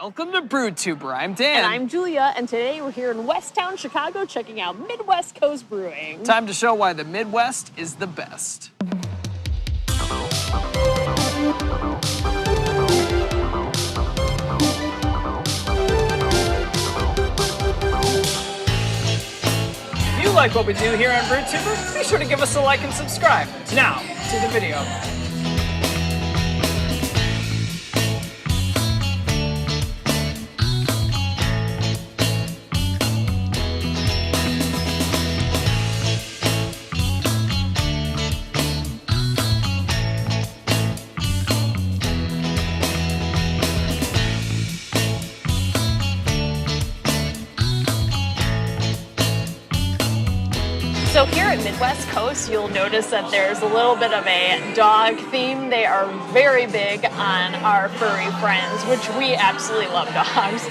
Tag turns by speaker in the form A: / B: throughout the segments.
A: Welcome to BrewTuber. I'm Dan.
B: And I'm Julia, and today we're here in Westtown, Chicago, checking out Midwest Coast Brewing.
A: Time to show why the Midwest is the best. If you like what we do here on BrewTuber, be sure to give us a like and subscribe. Now, to the video.
B: So here at Midwest Coast, you'll notice that there's a little bit of a dog theme. They are very big on our furry friends, which we absolutely love dogs.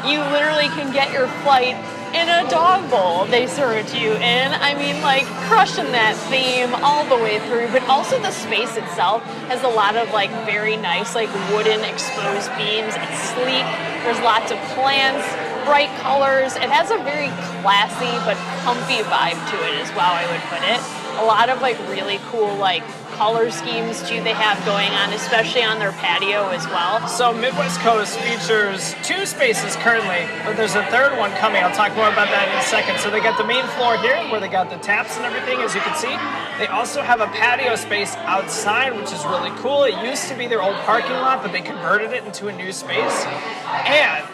B: You literally can get your flight in a dog bowl they serve it to you in. I mean, like, crushing that theme all the way through, but also the space itself has a lot of like very nice like wooden exposed beams. It's sleek, there's lots of plants, bright colors. It has a very classy but comfy vibe to it is how I would put it. A lot of like really cool like color schemes too they have going on, especially on their patio as well.
A: So Midwest Coast features 2 spaces currently, but there's a third one coming. I'll talk more about that in a second. So they got the main floor here where they got the taps and everything, as you can see. They also have a patio space outside, which is really cool. It used to be their old parking lot, but they converted it into a new space. And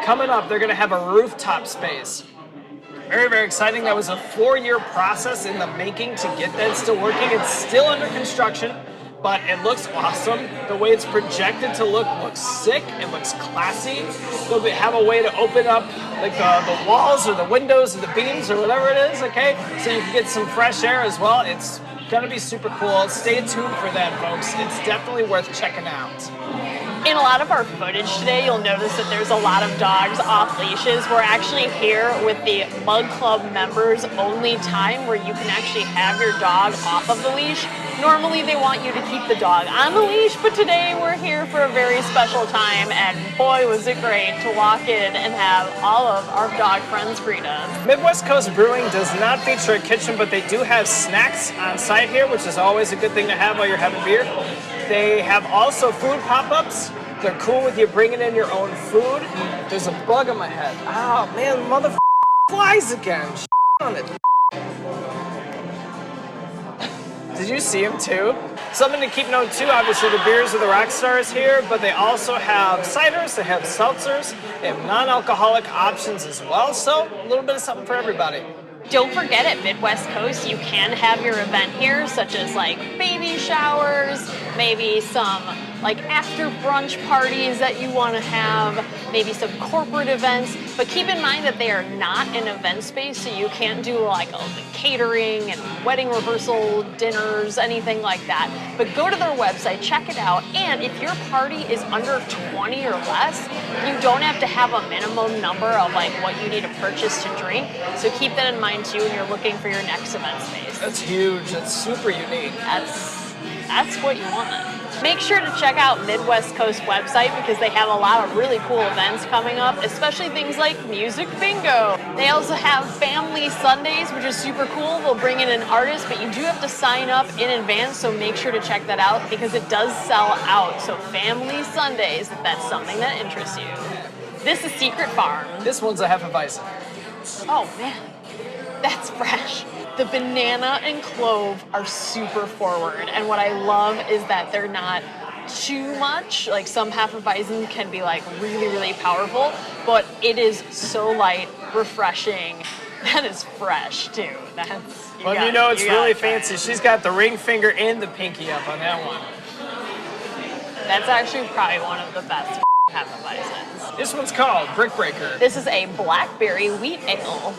A: coming up, they're gonna have a rooftop space. Very, very exciting. That was a 4-year process in the making to get that still working. It's still under construction, but it looks awesome. The way it's projected to look looks sick. It looks classy. They'll have a way to open up like the walls or the windows or the beams or whatever it is, okay? So you can get some fresh air as well. It's gonna be super cool. Stay tuned for that, folks. It's definitely worth checking out.
B: In a lot of our footage today, you'll notice that there's a lot of dogs off leashes. We're actually here with the Mug Club members only time where you can actually have your dog off of the leash. Normally they want you to keep the dog on the leash, but today we're here for a very special time, and boy was it great to walk in and have all of our dog friends greet us.
A: Midwest Coast Brewing does not feature a kitchen, but they do have snacks on site here, which is always a good thing to have while you're having beer. They have also food pop-ups. They're cool with you bringing in your own food. There's a bug on my head. Oh man, mother flies again. On it. Did you see him too? Something to keep note too, obviously the beers are the rock stars here, but they also have ciders, they have seltzers, they have non-alcoholic options as well, so a little bit of something for everybody.
B: Don't forget, at Midwest Coast, you can have your event here, such as like baby showers, maybe some like after brunch parties that you want to have, maybe some corporate events, but keep in mind that they are not an event space, so you can't do like all the catering and wedding rehearsal dinners, anything like that. But go to their website, check it out, and if your party is under 20 or less, you don't have to have a minimum number of like what you need to purchase to drink, so keep that in mind too when you're looking for your next event space.
A: That's huge, that's super unique.
B: That's what you want. Make sure to check out Midwest Coast website because they have a lot of really cool events coming up, especially things like Music Bingo. They also have Family Sundays, which is super cool. They'll bring in an artist, but you do have to sign up in advance, so make sure to check that out because it does sell out. So Family Sundays, if that's something that interests you. This is Secret Farm.
A: This one's a Hefeweizen.
B: Oh man, that's fresh. The banana and clove are super forward, and what I love is that they're not too much. Like some Hefeweizen can be like really, really powerful, but it is so light, refreshing. That is fresh too.
A: Well, you know it's really fancy. She's got the ring finger and the pinky up on that one.
B: That's actually probably one of the best Hefeweizens.
A: This one's called Brick Breaker.
B: This is a blackberry wheat ale.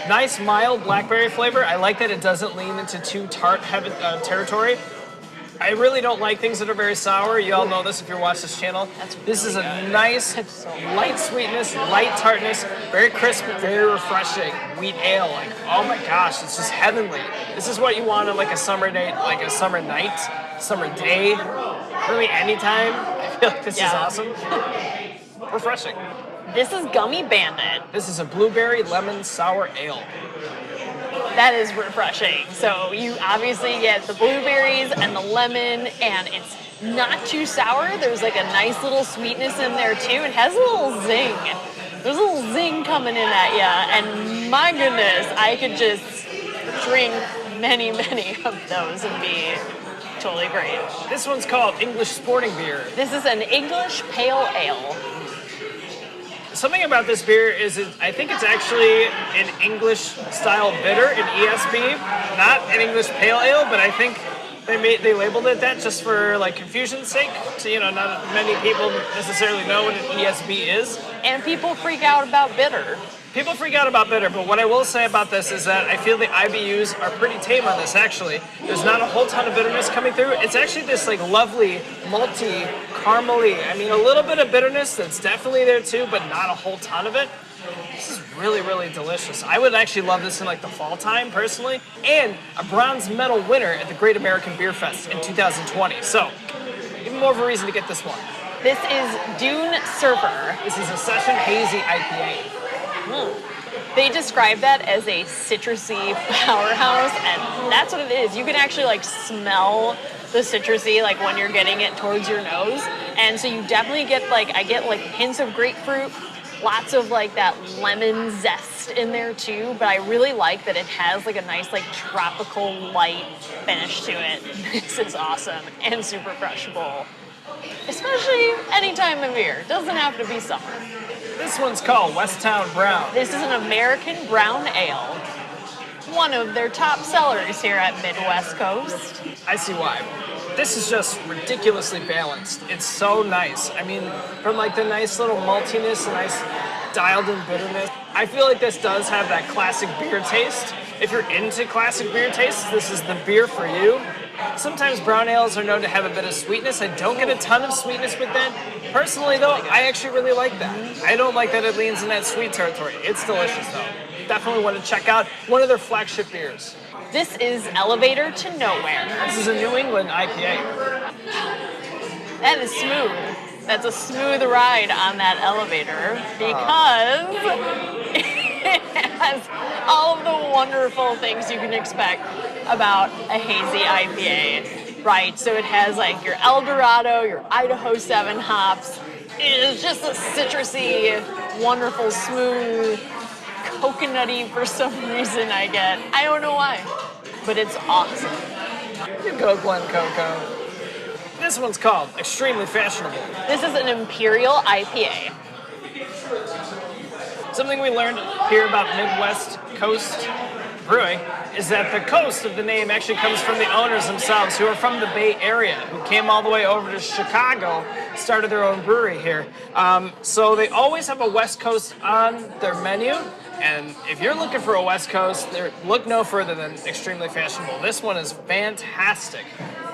A: Nice, mild blackberry flavor. I like that it doesn't lean into too tart territory. I really don't like things that are very sour. You all know this if you watch this channel. This is a nice, light sweetness, light tartness, very crisp, very refreshing wheat ale. Like, oh my gosh, it's just heavenly. This is what you want on like a summer date, like a summer night, summer day, really anytime. feel like this is
B: Yeah.
A: awesome. Refreshing.
B: This is Gummy Bandit.
A: This is a blueberry lemon sour ale.
B: That is refreshing. So you obviously get the blueberries and the lemon, and it's not too sour. There's like a nice little sweetness in there too. It has a little zing. There's a little zing coming in at ya, and my goodness, I could just drink many, many of those and be totally great.
A: This one's called English Sporting Beer.
B: This is an English Pale Ale.
A: Something about this beer is I think it's actually an English style bitter, an ESB, not an English pale ale, but I think they labeled it that just for like confusion's sake. So not many people necessarily know what an ESB is.
B: And people freak out about bitter.
A: People freak out about bitter, but what I will say about this is that I feel the IBUs are pretty tame on this, actually. There's not a whole ton of bitterness coming through. It's actually this like lovely, malty, caramely. I mean, a little bit of bitterness that's definitely there too, but not a whole ton of it. This is really, really delicious. I would actually love this in like the fall time, personally. And a bronze medal winner at the Great American Beer Fest in 2020. So, even more of a reason to get this one.
B: This is Dune Surfer.
A: This is a Session Hazy IPA.
B: They describe that as a citrusy powerhouse, and that's what it is. You can actually like smell the citrusy like when you're getting it towards your nose, and so you definitely get I get hints of grapefruit, lots of like that lemon zest in there too. But I really like that it has like a nice like tropical light finish to it. This is awesome and super crushable, especially any time of year. It doesn't have to be summer.
A: This one's called Westtown Brown.
B: This is an American brown ale, one of their top sellers here at Midwest Coast.
A: I see why. This is just ridiculously balanced. It's so nice. I mean, from like the nice little maltiness, nice dialed in bitterness. I feel like this does have that classic beer taste. If you're into classic beer tastes, this is the beer for you. Sometimes brown ales are known to have a bit of sweetness. I don't get a ton of sweetness with that. Personally, though, I actually really like that. I don't like that it leans in that sweet territory. It's delicious, though. Definitely want to check out one of their flagship beers.
B: This is Elevator to Nowhere.
A: This is a New England IPA.
B: That is smooth. That's a smooth ride on that elevator because it has all of the wonderful things you can expect about a hazy IPA, right? So it has like your El Dorado, your Idaho 7 hops. It is just a citrusy, wonderful, smooth, coconutty for some reason I get. I don't know why, but it's awesome.
A: You go, Glen Coco. This one's called Extremely Fashionable.
B: This is an Imperial IPA.
A: Something we learned here about Midwest Coast Brewing is that the coast of the name actually comes from the owners themselves, who are from the Bay Area, who came all the way over to Chicago, started their own brewery here. So they always have a West Coast on their menu. And if you're looking for a West Coast, look no further than Extremely Fashionable. This one is fantastic.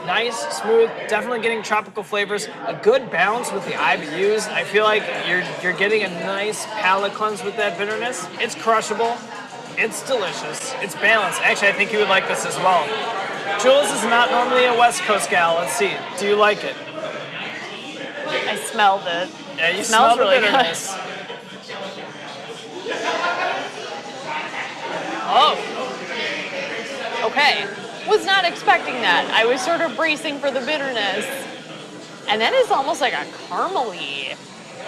A: Nice, smooth, definitely getting tropical flavors, a good balance with the IBUs. I feel like you're getting a nice palate cleanse with that bitterness. It's crushable. It's delicious. It's balanced. Actually, I think you would like this as well. Jules is not normally a West Coast gal. Let's see. Do you like it?
B: I smelled it.
A: Yeah, you
B: It
A: smell
B: smells
A: the
B: really
A: bitterness.
B: good. Oh. Okay. Was not expecting that. I was sort of bracing for the bitterness. And that is almost like a caramely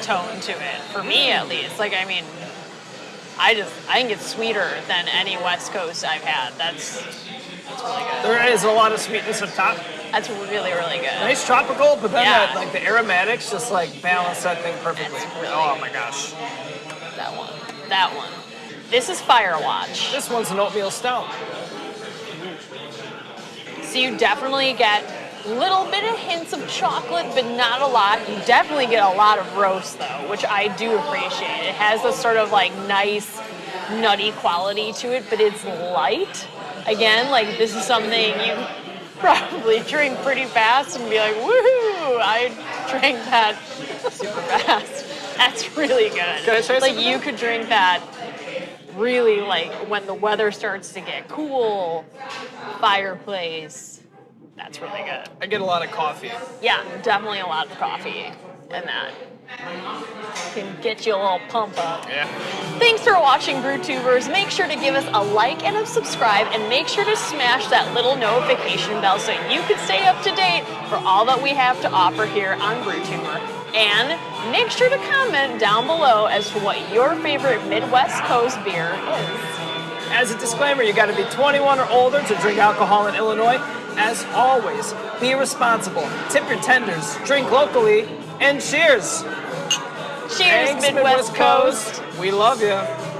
B: tone to it, for me at least. Like, I mean, I think it's sweeter than any West Coast I've had. That's really good.
A: There is a lot of sweetness up top.
B: That's really, really good.
A: Nice tropical, but then
B: Yeah.
A: like the aromatics just like balance that thing perfectly.
B: That's really
A: Oh
B: good.
A: my gosh.
B: That one. That one. This is Firewatch.
A: This one's an oatmeal stout.
B: So you definitely get a little bit of hints of chocolate, but not a lot. You definitely get a lot of roast, though, which I do appreciate. It has this sort of like nice, nutty quality to it, but it's light. Again, like this is something you probably drink pretty fast and be like, woohoo! I drank that super fast. That's really good.
A: Can I try
B: like
A: some of
B: you
A: that?
B: could drink that really like when the weather starts to get cool, fireplace. That's really good.
A: I get a lot of coffee.
B: Yeah, definitely a lot of coffee. and that can get you a little pump up.
A: Yeah.
B: Thanks for watching, BrewTubers. Make sure to give us a like and a subscribe, and make sure to smash that little notification bell so you can stay up to date for all that we have to offer here on BrewTuber. And make sure to comment down below as to what your favorite Midwest Coast beer is.
A: As a disclaimer, you got to be 21 or older to drink alcohol in Illinois. As always, be responsible, tip your tenders, drink locally, and cheers!
B: Cheers,
A: Thanks,
B: Midwest Coast.
A: We love you.